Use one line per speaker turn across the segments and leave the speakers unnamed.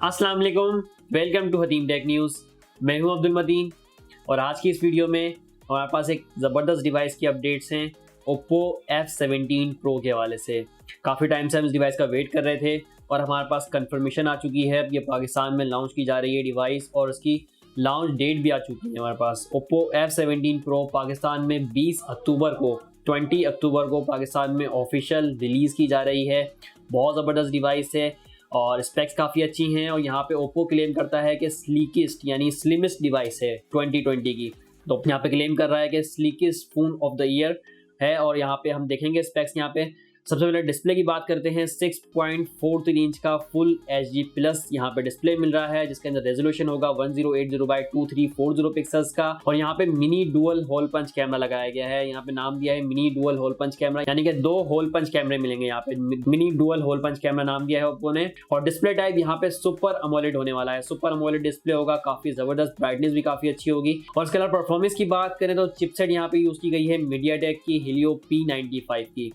अस्सलाम वालेकुम, welcome to hateemtech news. मैं हूं अब्दुल मतीन और आज की इस वीडियो में हमारे पास एक ज़बरदस्त डिवाइस की अपडेट्स हैं Oppo F17 Pro के हवाले से। काफ़ी टाइम से हम इस डिवाइस का वेट कर रहे थे और हमारे पास कंफर्मेशन आ चुकी है। ये पाकिस्तान में लॉन्च की जा रही है डिवाइस और उसकी लॉन्च डेट भी आ चुकी है हमारे पास। Oppo F17 Pro पाकिस्तान में 20 अक्टूबर को पाकिस्तान में ऑफिशियल रिलीज़ की जा रही है। बहुत ज़बरदस्त डिवाइस है और स्पेक्स काफ़ी अच्छी हैं और यहाँ पे ओप्पो क्लेम करता है कि स्लीकेस्ट यानी स्लिमेस्ट डिवाइस है 2020 की। तो यहाँ पे क्लेम कर रहा है कि स्लीकेस्ट फोन ऑफ द ईयर है और यहाँ पे हम देखेंगे स्पेक्स। यहाँ पे सबसे पहले डिस्प्ले की बात करते हैं। 6.43 इंच का फुल HD प्लस यहाँ पे डिस्प्ले मिल रहा है जिसके अंदर रेजोल्यूशन होगा 1080x2340 पिक्सल्स का और यहाँ पे mini dual hole punch camera लगाया गया है। यहाँ पे नाम दिया है mini dual hole punch camera, यानी कि 2 होल पंच कैमरे मिलेंगे। यहाँ पे mini dual hole punch camera नाम दिया है ओप्पो ने। और डिस्प्ले टाइप यहाँ पे सुपर अमोलेड होने वाला है। सुपर अमोलेड डिस्प्ले होगा, काफी जबरदस्त, ब्राइटनेस भी काफी अच्छी होगी। और इसके अलावा परफॉर्मेंस की बात करें तो चिपसेट यहाँ पे यूज की गई है मीडियाटेक की Helio P95 की।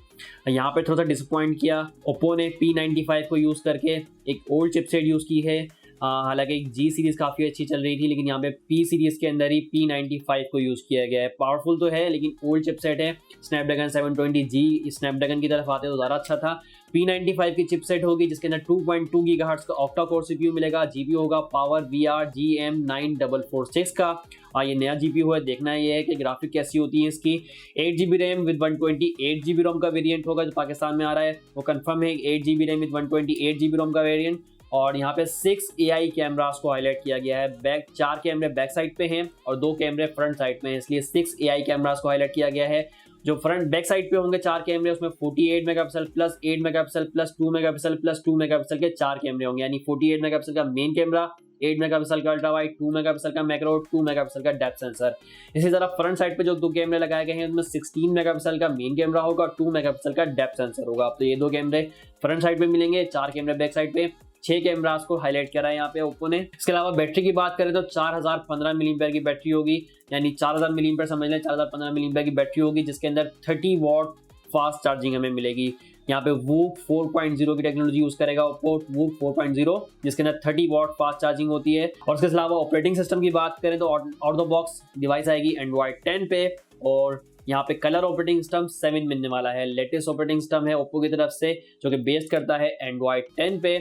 यहाँ पे थोड़ा सा डिसअपॉइंट किया ओप्पो ने P95 को यूज़ करके, एक ओल्ड चिपसेट यूज़ की है। हालांकि G सीरीज़ काफ़ी अच्छी चल रही थी लेकिन यहाँ पे P सीरीज़ के अंदर ही P95 को यूज़ किया गया है। पावरफुल तो है लेकिन ओल्ड चिपसेट है। स्नैपड्रैगन 720G स्नैपड्रैगन की तरफ आते तो ज़्यादा अच्छा था। P95 की चिपसेट होगी जिसके अंदर 2.2 गीगाहर्ट्ज़ का ऑक्टा कोर CPU मिलेगा। GPU होगा पावर VR GM9446 का। ये नया GPU है, देखना ये है कि ग्राफिक कैसी होती है इसकी। 8GB रैम विद 128GB रोम का वेरिएंट होगा जो पाकिस्तान में आ रहा है, वो कंफर्म है। 8GB रैम विद 128GB रोम का वेरिएंट। और यहाँ पे 6 AI कैमरास को हाईलाइट किया गया है। 4 कैमरे बैक साइड पे हैं और 2 कैमरे फ्रंट साइड पे हैं, इसलिए 6 AI कैमरास को हाईलाइट किया गया है। जो फ्रंट बैक साइड पे होंगे 4 कैमरे, उसमें 48 megapixel plus 8 megapixel plus 2 megapixel plus 2 megapixel के 4 कैमरे होंगे, यानी 48 मेगापिक्सल का मेन कैमरा, 8 मेगापिक्सल का अल्ट्रा वाइड, 2 मेगापिक्सल का मैक्रो, 2 मेगापिक्सल का डेप्थ सेंसर। इसी तरह फ्रंट साइड पे जो 2 कैमरे लगाए गए हैं उनमें 16 मेगापिक्सल का मेन कैमरा होगा और 2 मेगापिक्सल का डेप्थ सेंसर होगा। तो ये 2 कैमरे फ्रंट साइड पे मिलेंगे, 4 कैमरे बैक साइड पे। 6 कैमरास को हाईलाइट करा है यहाँ पे ओप्पो ने। इसके अलावा बैटरी की बात करें तो 4015 मिलीएम्पेयर की बैटरी होगी, यानी 4000 मिलीएम्पेयर समझ लें, 4015 मिलीएम्पेयर की बैटरी होगी जिसके अंदर 30 वॉट फास्ट चार्जिंग हमें मिलेगी। यहाँ पे वूक 4.0 की टेक्नोलॉजी यूज करेगा ओप्पो, वूक 4.0 जिसके अंदर 30 वॉट फास्ट चार्जिंग होती है। और इसके अलावा ऑपरेटिंग सिस्टम की बात करें तो आउट द बॉक्स डिवाइस आएगी एंड्रॉइड 10 पे और यहाँ पे कलर ऑपरेटिंग सिस्टम 7 मिलने वाला है। लेटेस्ट ऑपरेटिंग सिस्टम है ओप्पो की तरफ से जो कि बेस्ड करता है एंड्रॉइड 10 पे।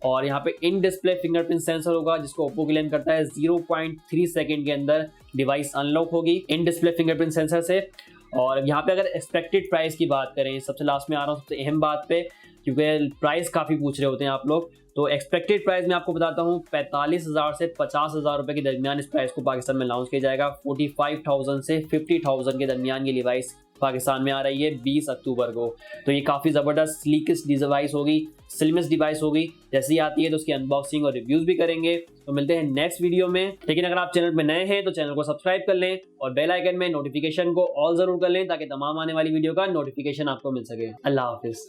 और यहाँ पे इन डिस्प्ले फिंगरप्रिंट सेंसर होगा जिसको ओप्पो क्लेम करता है 0.3 सेकंड के अंदर डिवाइस अनलॉक होगी इन डिस्प्ले फिंगरप्रिंट सेंसर से। और यहाँ पे अगर एक्सपेक्टेड प्राइस की बात करें, सबसे लास्ट में आ रहा हूँ सबसे अहम बात पे, क्योंकि प्राइस काफ़ी पूछ रहे होते हैं आप लोग। तो एक्सपेक्टेड प्राइस मैं आपको बताता हूँ, 45,000 से 50,000 रुपये के दरमियान इस प्राइस को पाकिस्तान में लॉन्च किया जाएगा। 45,000 से 50,000 के दरमियान ये डिवाइस पाकिस्तान में आ रही है 20 अक्टूबर को। तो ये काफ़ी ज़बरदस्त स्लीकेस्ट डिवाइस होगी, स्लिमेस्ट डिवाइस होगी। जैसे ही आती है तो उसकी अनबॉक्सिंग और रिव्यूज़ भी करेंगे। तो मिलते हैं नेक्स्ट वीडियो में। लेकिन अगर आप चैनल में नए हैं तो चैनल को सब्सक्राइब कर लें और बेल आइकन में नोटिफिकेशन को ऑल ज़रूर कर लें ताकि तमाम आने वाली वीडियो का नोटिफिकेशन आपको मिल सके। अल्लाह हाफिज़।